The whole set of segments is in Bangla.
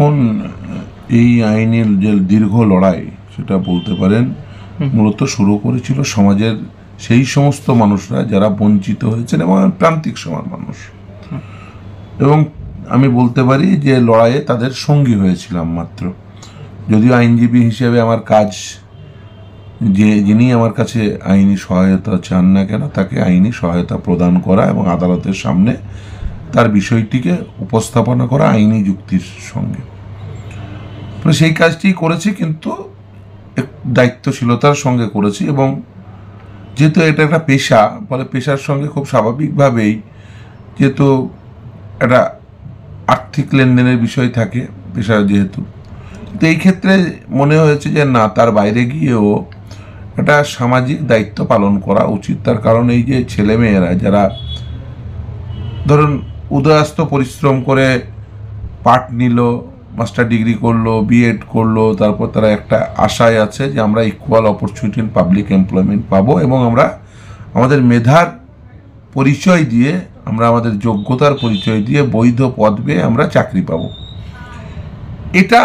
এখন এই আইনের যে দীর্ঘ লড়াই সেটা বলতে পারেন মূলত শুরু করেছিল সমাজের সেই সমস্ত মানুষরা যারা বঞ্চিত হয়েছেন এবং প্রান্তিক সমাজ মানুষ, এবং আমি বলতে পারি যে লড়াইয়ে তাদের সঙ্গী হয়েছিলাম মাত্র। যদিও আইনজীবী হিসেবে আমার কাজ, যিনি আমার কাছে আইনি সহায়তা চান না কেন তাকে আইনি সহায়তা প্রদান করা এবং আদালতের সামনে তার বিষয়টিকে উপস্থাপনা করা আইনি যুক্তির সঙ্গে, সেই কাজটি করেছি, কিন্তু দায়িত্বশীলতার সঙ্গে করেছি। এবং যেহেতু এটা একটা পেশা, ফলে পেশার সঙ্গে খুব স্বাভাবিকভাবেই যেহেতু একটা আর্থিক লেনদেনের বিষয় থাকে পেশা যেহেতু, তো এই ক্ষেত্রে মনে হয়েছে যে না, তার বাইরে গিয়েও একটা সামাজিক দায়িত্ব পালন করা উচিত। তার কারণ এই যে ছেলেমেয়েরা যারা ধরুন উদয়াস্ত পরিশ্রম করে পাঠ নিল, মাস্টার ডিগ্রি করলো, বিএড করলো, তারপর তারা একটা আশায় আছে যে আমরা equal opportunity in public employment পাবো এবং আমরা আমাদের মেধার পরিচয় দিয়ে, আমরা আমাদের যোগ্যতার পরিচয় দিয়ে বৈধ পদ পেয়ে আমরা চাকরি পাবো। এটা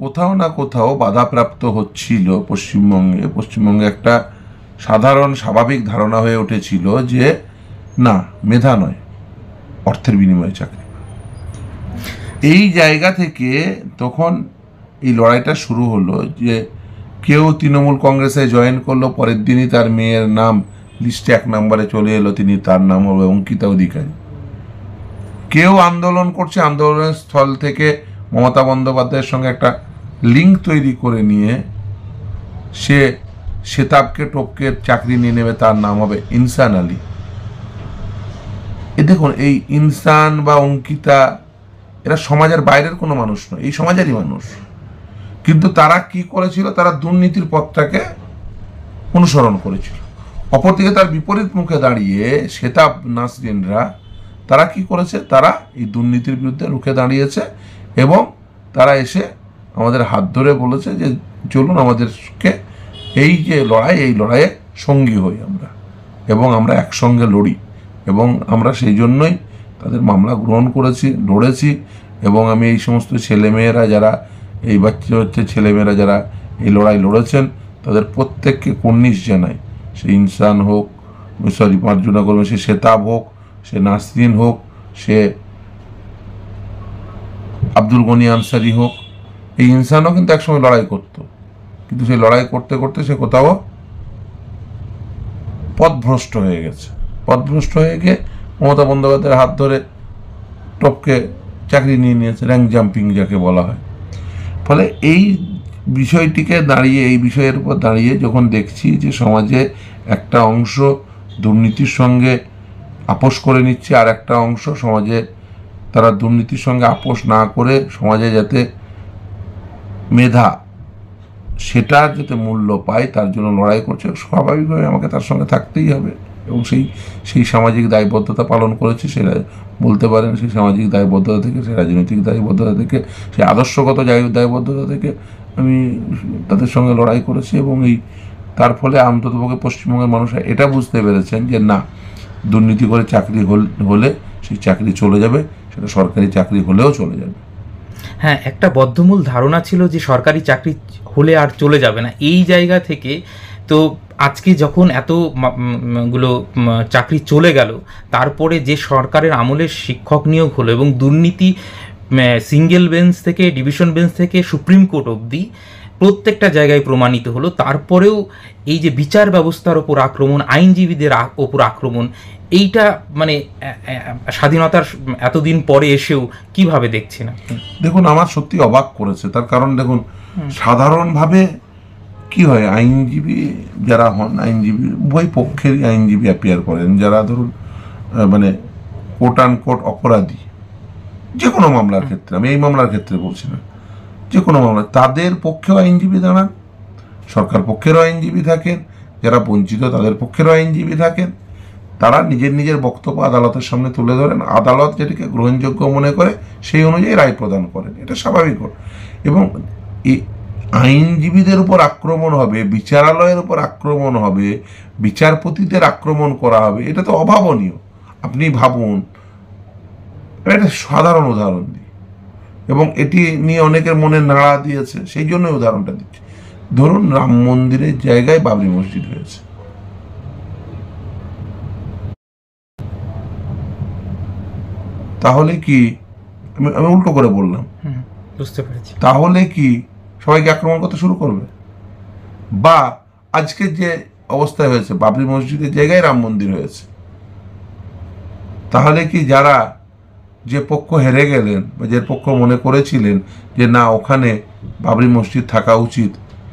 কোথাও না কোথাও বাধাপ্রাপ্ত হচ্ছিল পশ্চিমবঙ্গে একটা সাধারণ স্বাভাবিক ধারণা হয়ে উঠেছিল যে না, মেধা নয়, অর্থের বিনিময়ে চাকরি। এই জায়গা থেকে তখন এই লড়াইটা শুরু হলো যে কেউ তৃণমূল কংগ্রেসে জয়েন করলো, পরের দিনই তার মেয়ের নাম লিস্টে 1 নম্বরে চলে এলো, তার নাম হবে অঙ্কিতা অধিকারী। কেউ আন্দোলন করছে, আন্দোলনের স্থল থেকে মমতা বন্দ্যোপাধ্যায়ের সঙ্গে একটা লিঙ্ক তৈরি করে নিয়ে সে শেতাবকে টপকে চাকরি নিয়ে নেবে, তার নাম হবে ইনসান আলী। দেখুন, এই ইনসান বা অঙ্কিতা এরা সমাজের বাইরের কোনো মানুষ নয়, এই সমাজেরই মানুষ। কিন্তু তারা কি করেছিল, তারা দুর্নীতির পথটাকে অনুসরণ করেছিল। অপরদিকে তার বিপরীত মুখে দাঁড়িয়ে শেতাব নাসরিনরা তারা কি করেছে, তারা এই দুর্নীতির বিরুদ্ধে রুখে দাঁড়িয়েছে এবং তারা এসে আমাদের হাত ধরে বলেছে যে চলুন আমাদেরকে এই যে লড়াই, এই লড়াইয়ে সঙ্গী হই আমরা এবং আমরা একসঙ্গে লড়ি। এবং আমরা সেই জন্যই তাদের মামলা গ্রহণ করেছি, লড়েছি। এবং আমি এই সমস্ত ছেলেমেয়েরা যারা, এই ছেলেমেয়েরা যারা এই লড়াই লড়েছেন তাদের প্রত্যেককে কুর্নিশ জানাই। সে ইনসান হোক, মার্জুনা করবে, সে শেতাব হোক, সে নাসরিন হোক, সে আব্দুল গনি আনসারি হোক। এই ইনসানও কিন্তু একসময় লড়াই করতো, কিন্তু সেই লড়াই করতে করতে সে কোথাও পথভ্রষ্ট হয়ে গেছে। পথভ্রষ্ট হয়ে গিয়ে মমতা বন্দ্যোপাধ্যায়ের হাত ধরে টপকে চাকরি নিয়ে নিয়েছে, র্যাঙ্ক জাম্পিং যাকে বলা হয়। ফলে এই বিষয়টিকে দাঁড়িয়ে, এই বিষয়ের উপর দাঁড়িয়ে যখন দেখছি যে সমাজে একটা অংশ দুর্নীতির সঙ্গে আপোষ করে নিচ্ছে, আর একটা অংশ সমাজে তারা দুর্নীতির সঙ্গে আপোষ না করে সমাজে যাতে মেধা সেটা যাতে মূল্য পায় তার জন্য লড়াই করছে, স্বাভাবিকভাবে আমাকে তার সঙ্গে থাকতেই হবে। এবং সেই সামাজিক দায়বদ্ধতা পালন করেছে, সেটা বলতে পারেন সেই সামাজিক দায়বদ্ধতা থেকে, সেই রাজনৈতিক দায়বদ্ধতা থেকে, সেই আদর্শগত দায়বদ্ধতা থেকে আমি তাদের সঙ্গে লড়াই করেছি। এবং তার ফলে অন্ততপক্ষে পশ্চিমবঙ্গের মানুষ এটা বুঝতে পেরেছেন যে না, দুর্নীতি করে চাকরি হলে সেই চাকরি চলে যাবে, সেটা সরকারি চাকরি হলেও চলে যাবে। হ্যাঁ, একটা বদ্ধমূল ধারণা ছিল যে সরকারি চাকরি হলে আর চলে যাবে না। এই জায়গা থেকে তো আজকে যখন এতগুলো চাকরি চলে গেল, তারপরে যে সরকারের আমলে শিক্ষক নিয়োগ হলো এবং দুর্নীতি সিঙ্গেল বেঞ্চ থেকে, ডিভিশন বেঞ্চ থেকে সুপ্রিম কোর্ট অবধি প্রত্যেকটা জায়গায় প্রমাণিত হলো, তারপরেও এই যে বিচার ব্যবস্থার ওপর আক্রমণ, আইনজীবীদের ওপর আক্রমণ, এইটা মানে স্বাধীনতার এতদিন পরে এসেও কিভাবে দেখছেন আপনি? দেখুন, আমার সত্যি অবাক করেছে। তার কারণ দেখুন, সাধারণভাবে কি হয়, আইনজীবী যারা হন, আইনজীবী উভয় পক্ষেরই আইনজীবী অ্যাপিয়ার করেন, যারা ধরুন মানে কোট অ্যান্ড কোট অপরাধী, যে কোনো মামলার ক্ষেত্রে, আমি এই মামলার ক্ষেত্রে বলছি না, যে কোনো মামলা, তাদের পক্ষেও আইনজীবী দাঁড়ান, সরকার পক্ষেরও আইনজীবী থাকেন, যারা বঞ্চিত তাদের পক্ষেরও আইনজীবী থাকেন। তারা নিজের বক্তব্য আদালতের সামনে তুলে ধরেন, আদালত যেটিকে গ্রহণযোগ্য মনে করে সেই অনুযায়ী রায় প্রদান করেন, এটা স্বাভাবিক। এবং এই আইনজীবীদের উপর আক্রমণ হবে, বিচারালয়ের উপর আক্রমণ হবে, বিচারপতিদের আক্রমণ করা হবে, এটা তো অভাবনীয়। আপনি ভাবুন, একটা সাধারণ উদাহরণ দিই, এবং এটি নিয়ে অনেকের মনে নাড়া দিয়েছে, সেই জন্য উদাহরণটা দিচ্ছি। ধরুন রাম মন্দিরের জায়গায় বাবরি মসজিদ হয়েছে, তাহলে কি, আমি উল্টো করে বললাম, বুঝতে পেরেছি। তাহলে কি সবাইকে আক্রমণ করতে শুরু করবে? বা আজকের যে অবস্থায় হয়েছে, বাবরি মসজিদের জায়গায় রাম মন্দির হয়েছে, তাহলে কি যারা যে পক্ষ হেরে গেলেন বা যে পক্ষ মনে করেছিলেন যে না ওখানে বাবরি মসজিদ থাকা উচিত,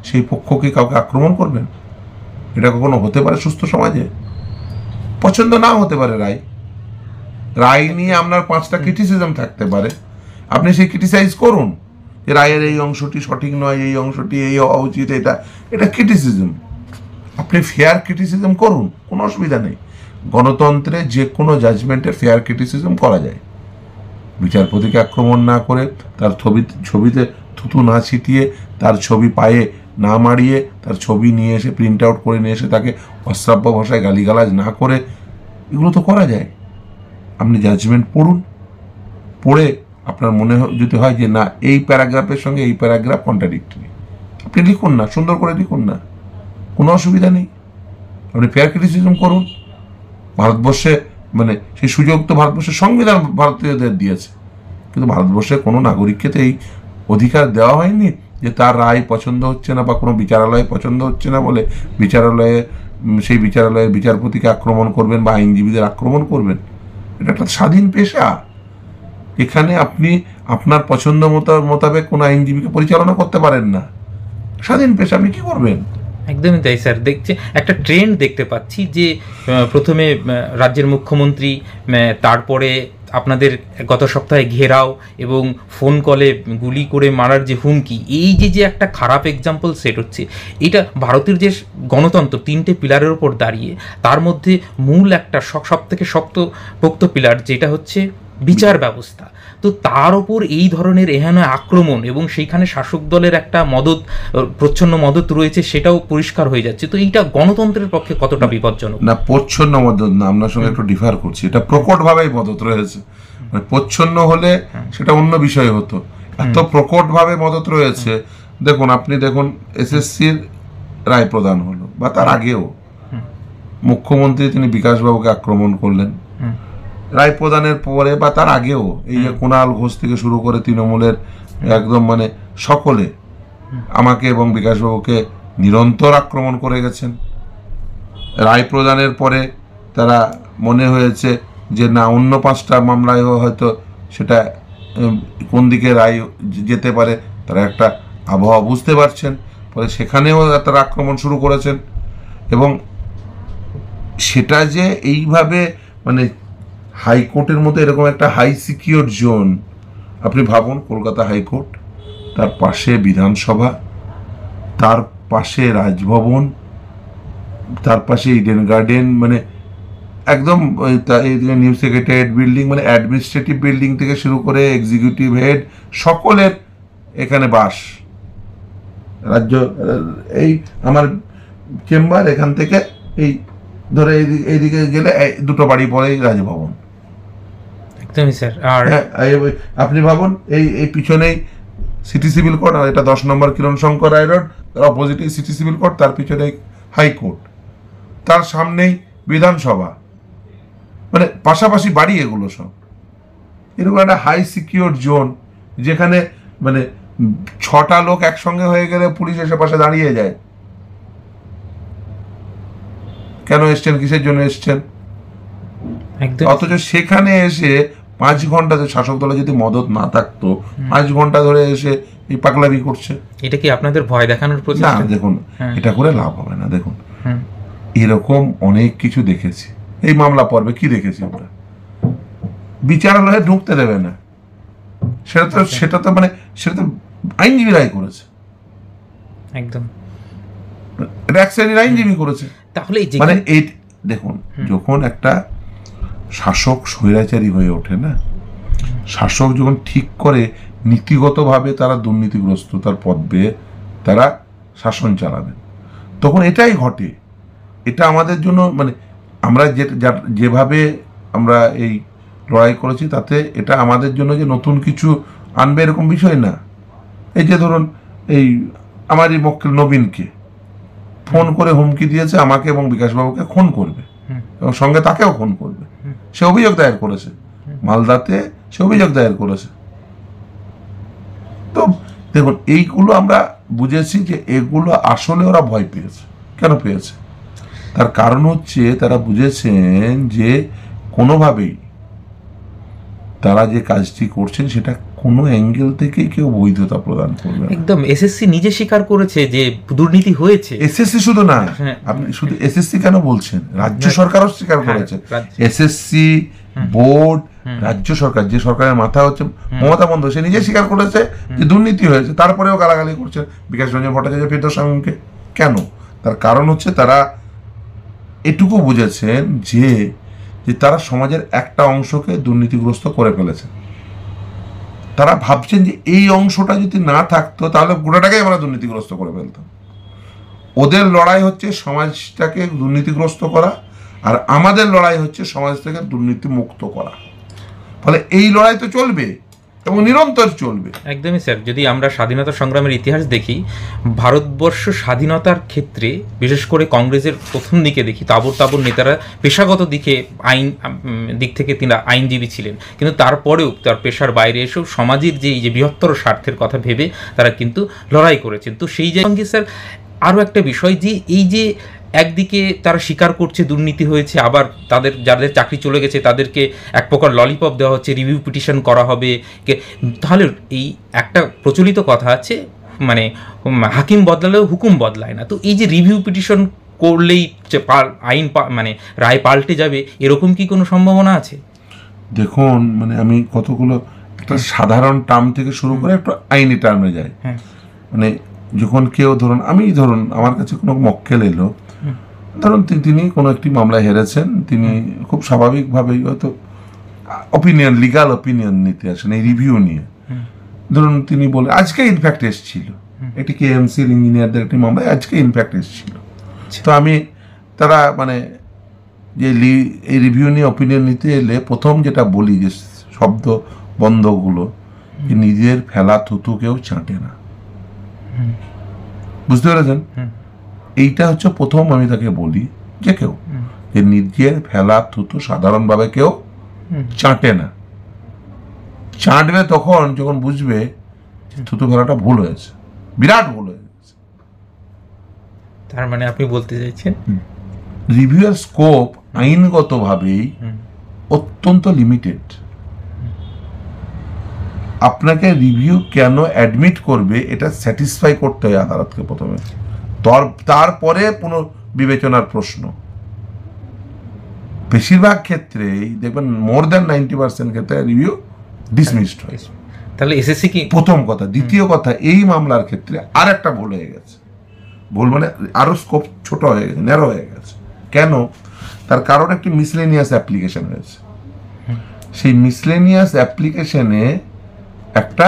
সেই পক্ষকে কাউকে আক্রমণ করবেন? এটা কখনো হতে পারে সুস্থ সমাজে? পছন্দ নাও হতে পারে রায় নিয়ে আপনার 5টা ক্রিটিসিজম থাকতে পারে, আপনি সেই ক্রিটিসাইজ করুন যে রায়ের এই অংশটি সঠিক নয়, এই অংশটি এই হওয়া উচিত, এটা ক্রিটিসিজম, আপনি ফেয়ার ক্রিটিসিজম করুন, কোনো অসুবিধা নেই। গণতন্ত্রে যে কোনো জাজমেন্টের ফেয়ার ক্রিটিসিজম করা যায়, বিচারপতিকে আক্রমণ না করে, তার ছবিতে থুতু না ছিটিয়ে, তার ছবি পায়ে না মারিয়ে, তার ছবি নিয়ে এসে প্রিন্ট আউট করে নিয়ে এসে তাকে অশ্রাব্য ভাষায় গালিগালাজ না করে, এগুলো তো করা যায়। আপনি জাজমেন্ট পড়ুন, পড়ে আপনার মনে যদি হয় যে না এই প্যারাগ্রাফের সঙ্গে এই প্যারাগ্রাফ কন্ট্রাডিক্টরি, আপনি লিখুন না, সুন্দর করে লিখুন না, কোনো অসুবিধা নেই। আপনি ফেয়ার ক্রিটিসিজম করুন। ভারতবর্ষে মানে সেই সুযোগ তো ভারতবর্ষের সংবিধান ভারতীয়দের দিয়েছে, কিন্তু ভারতবর্ষের কোনো নাগরিককে তো এই অধিকার দেওয়া হয়নি যে তার রায় পছন্দ হচ্ছে না বা কোনো বিচারালয় পছন্দ হচ্ছে না বলে সেই বিচারালয়ের বিচারপতিকে আক্রমণ করবেন বা আইনজীবীদের আক্রমণ করবেন। এটা একটা স্বাধীন পেশা, এখানে আপনি আপনার পছন্দ মোতাবেক কোনো আইনজীবীকে পরিচালনা করতে পারেন না। স্বাধীন পেশা, আপনি কি করবেন? একদমই তাই স্যার। দেখছে একটা ট্রেন্ড দেখতে পাচ্ছি যে প্রথমে রাজ্যের মুখ্যমন্ত্রী, তারপরে আপনাদের গত সপ্তাহে ঘেরাও এবং ফোন কলে গুলি করে মারার যে হুমকি, এই যে একটা খারাপ এক্সাম্পল সেট হচ্ছে, এটা ভারতের যে গণতন্ত্র 3টে পিলারের ওপর দাঁড়িয়ে, তার মধ্যে মূল একটা সব থেকে শক্তপোক্ত পিলার যেটা হচ্ছে বিচার ব্যবস্থা। তো তার ওপর এই ধরনের এহেন আক্রমণ এবং সেইখানে শাসক দলের একটা প্রচ্ছন্ন মদত রয়েছে, সেটাও পরিষ্কার হয়ে যাচ্ছে। তো এইটা গণতন্ত্রের পক্ষে কতটা বিপজ্জনক? না, প্রচ্ছন্ন মদত না, আপনার সঙ্গে একটু ডিফার করছি। এটা প্রকটভাবেই মদত রয়েছে, মানে প্রচ্ছন্ন হলে সেটা অন্য বিষয় হতো, এত প্রকটভাবে মদত রয়েছে। দেখুন, আপনি দেখুন এসএসসির রায় প্রদান হলো বা তার আগেও মুখ্যমন্ত্রী তিনি বিকাশবাবুকে আক্রমণ করলেন, রায় প্রদানের পরে বা তার আগেও এই যে কুণাল ঘোষ থেকে শুরু করে তৃণমূলের একদম মানে সকলে আমাকে এবং বিকাশবাবুকে নিরন্তর আক্রমণ করে গেছেন। রায় প্রদানের পরে তারা মনে হয়েছে যে না অন্য 5টা মামলায় হয়তো সেটা কোন দিকে রায় যেতে পারে, তারা একটা আবহাওয়া বুঝতে পারছেন, পরে সেখানেও তারা আক্রমণ শুরু করেছেন। এবং সেটা যে এইভাবে মানে হাইকোর্টের মতো এরকম একটা হাই সিকিউর জোন, আপনি ভাবুন কলকাতা হাইকোর্ট, তার পাশে বিধানসভা, তার পাশে রাজভবন, তার পাশে ইডেন গার্ডেন, মানে একদম নিউ সেক্রেটারিয়েট বিল্ডিং, মানে অ্যাডমিনিস্ট্রেটিভ বিল্ডিং থেকে শুরু করে এক্সিকিউটিভ হেড সকলের এখানে বাস। রাজ্য এই আমার চেম্বার, এখান থেকে এই ধরে এইদিকে গেলে 2টো বাড়ি পরেই রাজভবন। একদমই স্যার। আর আপনি ভাবুন এই পিছনেই সিটি সিভিল কোর্ট, আর এটা 10 নম্বর কিরণ শঙ্কর রায় রোড, তার অপোজিটেই সিটি সিভিল কোর্ট, তার পিছনে হাইকোর্ট, তার সামনেই বিধানসভা, মানে পাশাপাশি বাড়ি এগুলো সব। এরকম একটা হাই সিকিউর জোন যেখানে মানে 6টা লোক একসঙ্গে হয়ে গেলে পুলিশ এসে পাশে দাঁড়িয়ে যায়। কেন এসছেন, কিসের জন্য এসছেন? অথচ সেখানে এসে 5 ঘন্টা, শাসক দলে যদি মদত না থাকতো 5 ঘন্টা ধরে এসে এই পাগলামি করছে। এটা কি আপনাদের ভয় দেখানোর প্রচেষ্টা? না, দেখুন এটা করে লাভ হবে না। দেখুন এরকম অনেক কিছু দেখেছি, এই মামলা পর্বে কি দেখেছি আমরা, বিচারালয়ে ঢুকতে দেবে না, সেটা তো আইনজীবীরাই করেছে, একদম এক শ্রেণীর আইনজীবী করেছে। তাহলে মানে এই দেখুন, যখন একটা শাসক স্বৈরাচারী হয়ে ওঠে না, শাসক যখন ঠিক করে নীতিগতভাবে তারা দুর্নীতিগ্রস্ততার পথ বেয়ে তারা শাসন চালাবেন, তখন এটাই ঘটে। এটা আমাদের জন্য মানে আমরা যেভাবে আমরা এই লড়াই করেছি, তাতে এটা আমাদের জন্য যে নতুন কিছু আনবে এরকম বিষয় না। এই যে ধরুন এই আমারই মক্কেল নবীনকে ফোন করে হুমকি দিয়েছে আমাকে এবং বিকাশবাবুকে খুন করবে এবং সঙ্গে তাকেও খুন করবে, সে অভিযোগ দায়ের করেছে মালদাতে, সে অভিযোগ দায়ের করেছে। তো দেখুন এইগুলো আমরা বুঝেছি যে এগুলো আসলে ওরা ভয় পেয়েছে। কেন পেয়েছে? তার কারণ হচ্ছে তারা বুঝেছেন যে কোনোভাবেই তারা যে কাজটি করছেন সেটা কোনো অ্যাঙ্গেল থেকেই কেউ বৈধতা প্রদান করবে না। একদম এসএসসি নিজে স্বীকার করেছে যে দুর্নীতি হয়েছে। এসএসসি শুধু না, আপনি শুধু এসএসসি কেন বলছেন, রাজ্য সরকারও স্বীকার করেছে। এসএসসি বোর্ড, রাজ্য সরকার, যে সরকারের মাথা হচ্ছে মমতা বন্দ্যোপাধ্যায়, সে নিজে স্বীকার করেছে যে দুর্নীতি হয়েছে, তারপরেও গালাগালি করছেন বিকাশ রঞ্জন ভট্টাচার্য, ফিরদৌস আলমকে। কেন? তার কারণ হচ্ছে তারা এটুকু বুঝেছেন যে তারা সমাজের একটা অংশকে দুর্নীতিগ্রস্ত করে ফেলেছে। তারা ভাবছেন যে এই অংশটা যদি না থাকতো তাহলে গোটাটাকেই আমরা দুর্নীতিগ্রস্ত করে ফেলতাম। ওদের লড়াই হচ্ছে সমাজটাকে দুর্নীতিগ্রস্ত করা, আর আমাদের লড়াই হচ্ছে সমাজ থেকে দুর্নীতি মুক্ত করা। ফলে এই লড়াই তো চলবে এবং নিরন্তর চলবে। একদমই স্যার, যদি আমরা স্বাধীনতা সংগ্রামের ইতিহাস দেখি, ভারতবর্ষ স্বাধীনতার ক্ষেত্রে বিশেষ করে কংগ্রেসের প্রথম দিকে দেখি তাবর তাবর নেতারা পেশাগত দিক থেকে তিনি আইনজীবী ছিলেন, কিন্তু তারপরেও তার পেশার বাইরে এসেও সমাজের যে এই যে বৃহত্তর স্বার্থের কথা ভেবে তারা কিন্তু লড়াই করেছেন। তো সেই সঙ্গে স্যার আরও একটা বিষয় যে এই যে একদিকে তারা স্বীকার করছে দুর্নীতি হয়েছে, আবার যাদের চাকরি চলে গেছে তাদেরকে এক প্রকার ললিপপ দেওয়া হচ্ছে, রিভিউ পিটিশন করা হবে। তাহলে এই একটা প্রচলিত কথা আছে, মানে হাকিম বদলালেও হুকুম বদলায় না। তো এই যে রিভিউ পিটিশন করলেই আইন মানে রায় পাল্টে যাবে, এরকম কি কোনো সম্ভাবনা আছে? দেখুন, মানে আমি কতগুলো একটা সাধারণ টার্ম থেকে শুরু করে একটা আইনি টার্মে যাই। মানে যখন কেউ ধরুন আমার কাছে কোনো মক্কেল এলো, ধরুন তিনি কোনো একটি মামলায় হেরেছেন, তিনি খুব স্বাভাবিকভাবেই হয়তো লিগাল অপিনিয়ন নিতে আসেন এই রিভিউ নিয়ে। ধরুন তিনি বলে আজকে ইনফ্যাক্ট এসেছিল একটি কেএমসির ইঞ্জিনিয়ারদের একটি মামলায়, আজকে ইনফ্যাক্ট এসেছিল। তো আমি তারা মানে যে এই রিভিউ নিয়ে অপিনিয়ন নিতে এলে প্রথম যেটা বলি যে শব্দ বন্ধগুলো, যে নিজের ফেলা থুতু কেউ চাটে না। বুঝতে পেরেছেন? এইটা হচ্ছে প্রথম আমি তাকে বলি যে কেউ যে নিজের ফেলা থুতু সাধারণভাবে কেউ চাটে না। চাটবে তখন যখন বুঝবে থুতু ফেলাটা ভুল হয়েছে, বিরাট ভুল হয়ে গেছে। তার মানে আপনি বলতে চাইছেন রিভিউয়ের স্কোপ আইনগতভাবেই অত্যন্ত লিমিটেড। আপনাকে রিভিউ কেন অ্যাডমিট করবে এটা স্যাটিসফাই করতে হয় আদালতকে প্রথমে, তারপরে পুনর্বিবেচনার প্রশ্ন। বেশিরভাগ ক্ষেত্রেই দেখবেন মোর দ্যান 90% ক্ষেত্রে রিভিউ ডিসমিসড হয়। তাহলে এসএসসি কি প্রথম কথা। দ্বিতীয় কথা, এই মামলার ক্ষেত্রে আর একটা ভুল হয়ে গেছে। ভুল মানে আরো স্কোপ ছোট হয়ে গেছে, ন্যারো হয়ে গেছে। কেন? তার কারণ একটি মিসলেনিয়াস অ্যাপ্লিকেশন হয়েছে। সেই মিসলেনিয়াস অ্যাপ্লিকেশনে একটা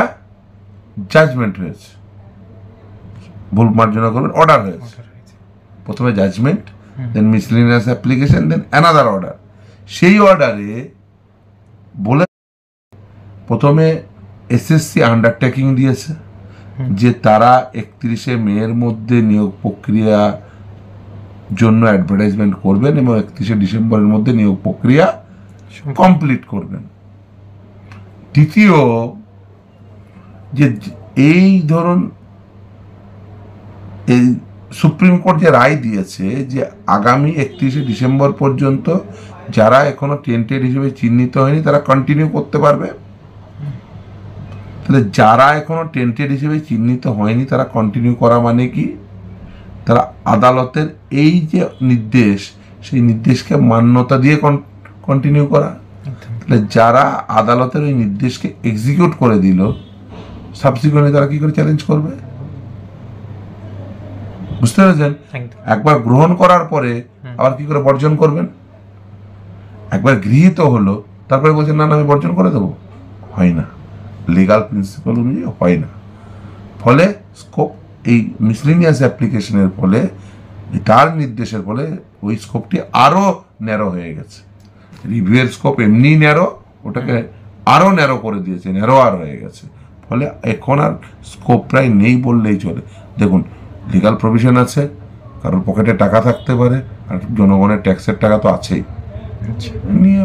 জাজমেন্ট হয়েছে, ভুল মার্জনা করবেন, অর্ডার হয়েছে। প্রথমে জাজমেন্ট, দেন মিসলেনিয়াস অ্যাপ্লিকেশন, দেন অ্যানাদার অর্ডার। সেই অর্ডারে বলে প্রথমে এসএসসি আন্ডারটেকিং দিয়েছে যে তারা 31শে মের মধ্যে নিয়োগ প্রক্রিয়া জন্য অ্যাডভার্টাইজমেন্ট করবেন এবং 31শে ডিসেম্বরের মধ্যে নিয়োগ প্রক্রিয়া কমপ্লিট করবেন। দ্বিতীয়, যে এই ধরুন এই সুপ্রিম কোর্ট যে রায় দিয়েছে যে আগামী 31শে ডিসেম্বর পর্যন্ত যারা এখনো টেন্টেড হিসেবে চিহ্নিত হয়নি তারা কন্টিনিউ করতে পারবে। তাহলে যারা এখনো টেন্টেড হিসেবে চিহ্নিত হয়নি তারা কন্টিনিউ করা মানে কি? তারা আদালতের এই যে নির্দেশ, সেই নির্দেশকে মান্যতা দিয়ে কন্টিনিউ করা। তাহলে যারা আদালতের ওই নির্দেশকে এক্সিকিউট করে দিল, সাবসিকুয়েন্টলি তারা কি করে চ্যালেঞ্জ করবে? বুঝতে পেরেছেন? একবার গ্রহণ করার পরে আবার কি করে বর্জন করবেন? একবার গৃহীত হলো তারপরে বলছেন না আমি বর্জন করে দেবো, হয় না, লিগাল প্রিন্সিপাল অনুযায়ী হয় না। ফলে স্কোপ এই মিসলেনিয়াস অ্যাপ্লিকেশনের ফলে, তার নির্দেশের ফলে ওই স্কোপটি আরো ন্যারো হয়ে গেছে। রিভিউয়ের স্কোপ এমনি ন্যারো, ওটাকে আরো ন্যারো করে দিয়েছে, ন্যারো আর হয়ে গেছে। ফলে এখন আর স্কোপ প্রায় নেই বললেই চলে। দেখুন, লিগাল প্রভিশন আছে, কারোর পকেটে টাকা থাকতে পারে, আর জনগণের ট্যাক্সের টাকা তো আছেই, নিয়ে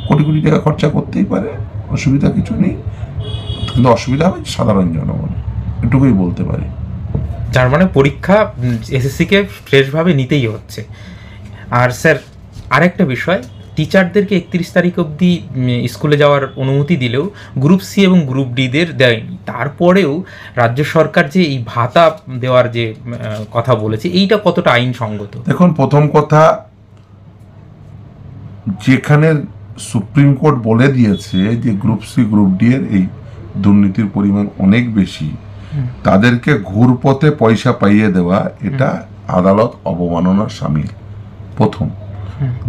কোটি কোটি টাকা খরচা করতেই পারে, অসুবিধা কিছু নেই। কিন্তু অসুবিধা হবে সাধারণ জনগণ, এটুকুই বলতে পারি। তার মানে পরীক্ষা এসএসসিকে ফ্রেশভাবে নিতেই হচ্ছে। আর স্যার আরেকটা বিষয়, টিচারদেরকে 31 তারিখ অবধি স্কুলে যাওয়ার অনুমতি দিলেও গ্রুপ সি এবং গ্রুপ ডিদের দেয়নি। তারপরেও রাজ্য সরকার যে এই ভাতা দেওয়ার যে কথা বলেছে, এইটা কতটা আইনসঙ্গত? দেখুন, প্রথম কথা, যেখানে সুপ্রিম কোর্ট বলে দিয়েছে যে গ্রুপ সি গ্রুপ ডি এর এই দুর্নীতির পরিমাণ অনেক বেশি, তাদেরকে ঘুরপথে পয়সা পাইয়ে দেওয়া, এটা আদালত অবমাননার শামিল, প্রথম।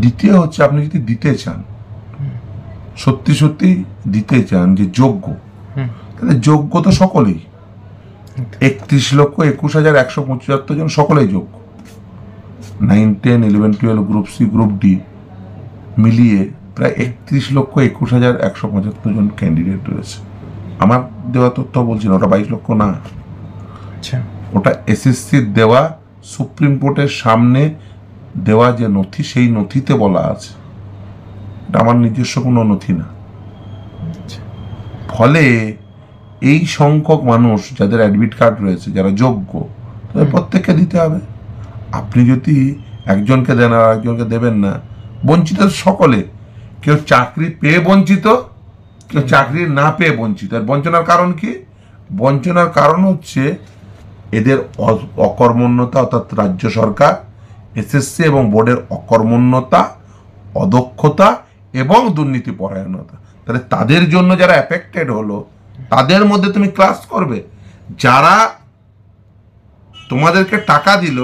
দ্বিতীয় হচ্ছে, আপনি যদি দিতে চান, সত্যি সত্যি দিতে চান, যে যোগ্য, তাহলে যোগ্য তো সকলেই, 31,21,175 জন সকলেই যোগ্য। 9, 10, 11, 12 গ্রুপ সি গ্রুপ ডি মিলিয়ে প্রায় 31,21,175 জন ক্যান্ডিডেট রয়েছে। আমার দেওয়া তথ্য বলছি না, ওটা 22 লক্ষ না, ওটা এসএসসির দেওয়া, সুপ্রিম কোর্টের সামনে দেওয়া যে নথি, সেই নথিতে বলা আছে, এটা আমার নিজস্ব কোনো নথি না। ফলে এই সংখ্যক মানুষ যাদের অ্যাডমিট কার্ড রয়েছে, যারা যোগ্য, তাদের প্রত্যেককে দিতে হবে। আপনি যদি একজনকে দেন আর একজনকে দেবেন না, বঞ্চিত সকলে, কেউ চাকরি পেয়ে বঞ্চিত, কেউ চাকরি না পেয়ে বঞ্চিত। আর বঞ্চনার কারণ কি? বঞ্চনার কারণ হচ্ছে এদের অকর্মণ্যতা, অর্থাৎ রাজ্য সরকার, এসএসসি এবং বোর্ডের অকর্মণ্যতা, অদক্ষতা এবং দুর্নীতি পরায়ণতা। তাহলে তাদের জন্য যারা অ্যাফেক্টেড হলো, তাদের মধ্যে তুমি ক্লাস করবে? যারা তোমাদেরকে টাকা দিল,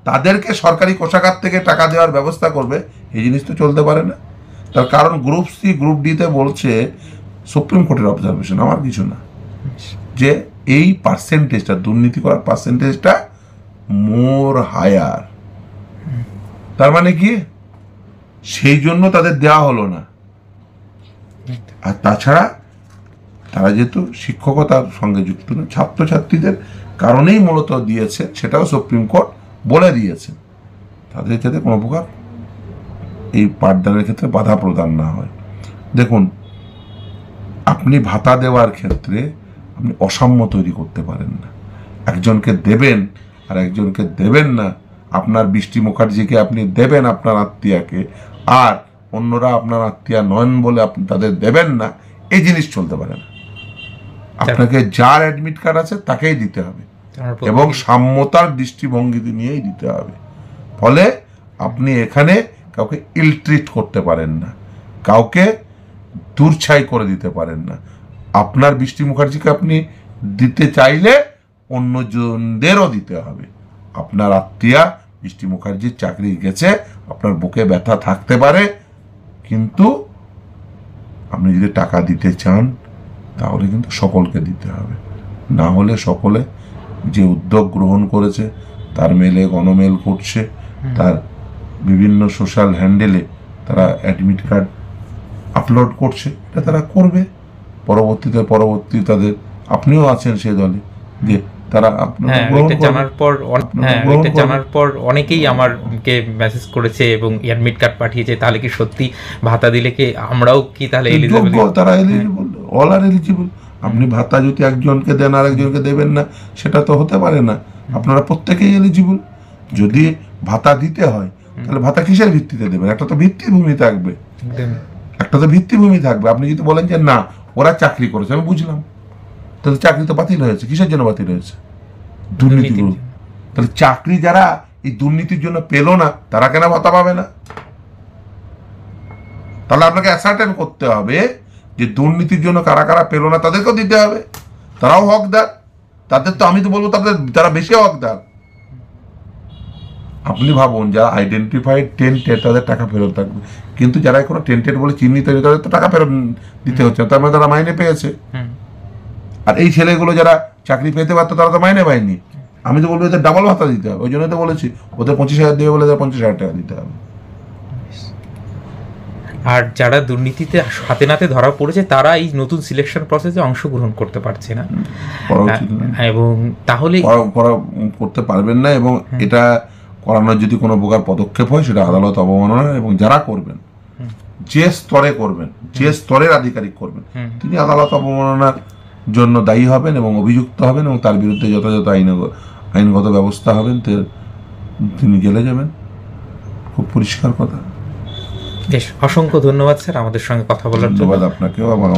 তাদেরকে সরকারি কোষাগার থেকে টাকা দেওয়ার ব্যবস্থা করবে? এই জিনিস তো চলতে পারে না। তার কারণ গ্রুপ সি গ্রুপ ডিতে বলছে, সুপ্রিম কোর্টের অবজারভেশন, আমার কিছু না, যে এই পার্সেন্টেজটা, দুর্নীতি করার পার্সেন্টেজটা মোর হায়ার। তার মানে কি? সেই জন্য তাদের দেওয়া হলো না। আর তাছাড়া তারা যেহেতু শিক্ষকতার সঙ্গে যুক্ত না, ছাত্রছাত্রীদের কারণেই মূলত দিয়েছে, সেটাও সুপ্রিম কোর্ট বলে দিয়েছে, তাদের যাতে কোনো প্রকার এই পাঠদানের ক্ষেত্রে বাধা প্রদান না হয়। দেখুন, আপনি ভাতা দেওয়ার ক্ষেত্রে আপনি অসাম্য তৈরি করতে পারেন না। একজনকে দেবেন আর একজনকে দেবেন না। আপনার বৃষ্টি মুখার্জিকে আপনি দেবেন আপনার আত্মীয়াকে, আর অন্যরা আপনার আত্মীয়া নন বলে আপনি তাদের দেবেন না, এই জিনিস চলতে পারে না। আপনাকে যার অ্যাডমিট কার্ড আছে তাকেই দিতে হবে, এবং সাম্যতার দৃষ্টিভঙ্গিতে নিয়েই দিতে হবে। ফলে আপনি এখানে কাউকে ইল ট্রিট করতে পারেন না, কাউকে দূরছাই করে দিতে পারেন না। আপনার বৃষ্টি মুখার্জিকে আপনি দিতে চাইলে অন্যজনদেরও দিতে হবে। আপনার আত্মীয়া বৃষ্টি মুখার্জির চাকরি গেছে, আপনার বুকে ব্যথা থাকতে পারে, কিন্তু আপনি যদি টাকা দিতে চান তাহলে কিন্তু সকলকে দিতে হবে। না হলে সকলে যে উদ্যোগ গ্রহণ করেছে, তার মেলে গণমেল করছে, তার বিভিন্ন সোশ্যাল হ্যান্ডেলে তারা অ্যাডমিট কার্ড আপলোড করছে, এটা তারা করবে। পরবর্তী তাদের, আপনিও আছেন সেই দলে, যে তারা জানার পর অনেকেই আমাকে মেসেজ করেছে এবং অ্যাডমিট কার্ড পাঠিয়েছে, তাহলে কি সত্যি ভাতা দিলে কি আমরাও কি তাহলে এলিজিবল? তারা এলিজিবল, অল আর এলিজিবল। আপনি ভাতা যদি একজনকে দেন আর একজনকে দেবেন না, সেটা তো হতে পারে না। আপনারা প্রত্যেকেই এলিজিবল। যদি ভাতা দিতে হয়, তাহলে ভাতা কিসের ভিত্তিতে দেবেন? একটা তো ভিত্তিভূমি থাকবে, আপনি যদি বলেন যে না, ওরা চাকরি করেছে, আমি বুঝলাম, তাহলে চাকরি তো বাতিল হয়েছে। কিসের জন্য বাতিল হয়েছে? দুর্নীতি। তাহলে চাকরি যারা এই দুর্নীতির জন্য পেল না, তারা কেন ভাতা পাবে না? তাহলে আপনাকে অ্যাসার্টেন করতে হবে যে দুর্নীতির জন্য কারা কারা পেল না, তাদেরকেও দিতে হবে, তারাও হকদার। তাদের তো, আমি তো বলবো তারা বেশি হকদার। আপনি ভাবুন, যারা আইডেন্টিফাইড টেন্টেড, তাদের টাকা ফেরত থাকবে, কিন্তু যারা কোনো টেন্টেড বলে চিহ্নিত, তাদের তো টাকা ফেরত দিতে হচ্ছে, তার মানে তারা মাইনে পেয়েছে। আর এই ছেলেগুলো যারা চাকরি পেতে পারতো, তারা তো মাইনে পায়নি। আমি তো বলবো এদের ডাবল ভাতা দিতে হবে। ওই জন্য তো বলেছি, ওদের 25,000 দেবে বলে 50,000 টাকা দিতে হবে। আর যারা দুর্নীতিতে হাতে নাতে ধরা পড়েছে তারা এই নতুন সিলেকশন প্রসেসে অংশগ্রহণ করতে পারছে না, করা উচিত না। এবং তাহলে করতে পারবেন না, এবং এটা করানোর যদি কোনো প্রকার পদক্ষেপ হয় সেটা আদালত অবমাননা, এবং যারা করবেন, যে স্তরে করবেন, যে স্তরের আধিকারিক করবেন, তিনি আদালত অবমাননার জন্য দায়ী হবেন এবং অভিযুক্ত হবেন, এবং তার বিরুদ্ধে যথাযথ আইনগত ব্যবস্থা হবেন, তিনি জেলে যাবেন। খুব পরিষ্কার কথা। বেশ, অসংখ্য ধন্যবাদ স্যার আমাদের সঙ্গে কথা বলার জন্য। ধন্যবাদ আপনাকেও। আমার